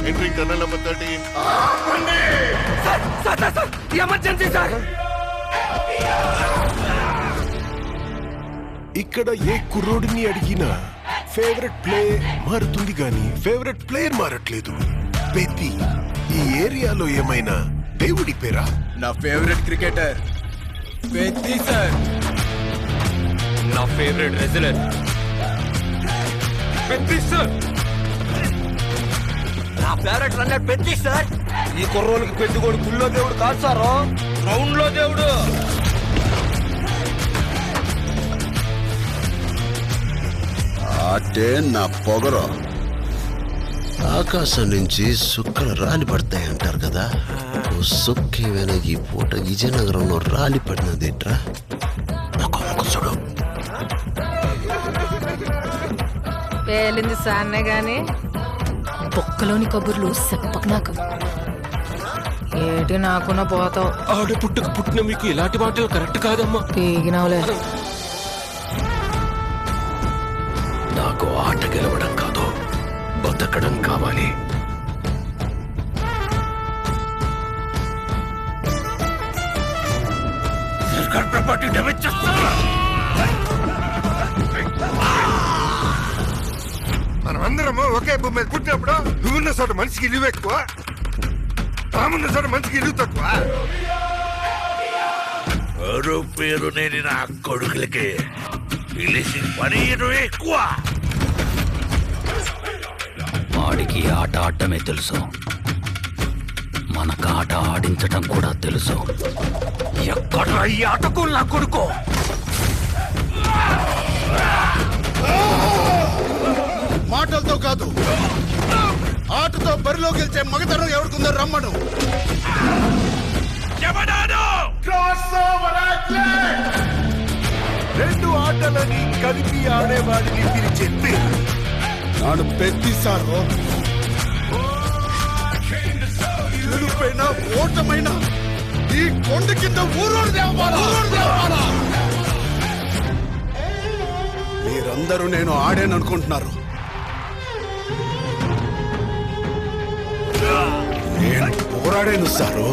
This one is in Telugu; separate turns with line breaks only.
Entering tunnel number 13.
Emergency sir.
ఇక్కడ ఏ కుర్రోడిని అడిగినా ఫేవరెట్ ప్లే మారుతుంది గాని ఫేవరెట్ ప్లేయర్ మారట్లేదు. పెద్ది ఈ ఏరియాలో ఏమైనా దేవుడి పేరా?
నా ఫేవరెట్ క్రికెటర్ పెద్ది సార్.
నా ఫేవరెట్ రెజ్లర్ పెద్ది సార్.
నా ఫేవరెట్ రన్నర్ పెద్ది సార్. ఈ కుర్రోళ్ళకి పెద్దిగోడు గుళ్ళో దేవుడు కాదు సారు, గ్రౌండ్ లో దేవుడు.
అంటే నా పొగరు.
ఆకాశం నుంచి సుక్కలు రాలి పడతాయి అంటారు కదా. సుక్కేమైనా ఈ పూట విజయనగరంలో రాలి పడినదేట్రా? చూడు
పేలింది సాన్నే గాని బొక్కలోని కబుర్లు చెప్పకు నాకు. ఏటి నాకున్న పోతావు.
ఆడ పుట్టక పుట్టిన మీకు ఇలాంటి మాటలు కరెక్ట్ కాదమ్మా.
పీగినవులే.
నాకు ఆట గెలవడం కాదు, బతకడం కావాలి.
సర్కార్ ప్రాపర్టీ డ్యామేజ్ చేస్తారా? మనం అందరము ఒకే భూమి మీద పుట్టినప్పుడు నువ్వున్న చోట మనిషికి ఇల్లు ఎక్కువ, తామున్న చోట మనిషికి ఇల్లు తక్కువ.
ఎవరు పేరు నేను నా కొడుకులకి పిలిచి పని ఎక్కువ.
వాడికి ఆట ఆడటమే తెలుసు, మనకు ఆట ఆడించటం కూడా తెలుసు.
ఎక్కడ ఈ ఆటకు నా కొడుకు?
మాటలతో కాదు, ఆటతో బరిలో గెలిచే మగతనం ఎవరికుందో రమ్మను.
రెండు ఆటలని కలిపి ఆడేవాడిని పిలిచే పేరు
నాడు పెద్ది సారు. గెలుపైన ఓటమైన ఈ కొండ కింద ఊరోడు దేవాలా. మీరందరూ నేను ఆడాననుకుంటున్నారు. నేను పోరాడాను సారు.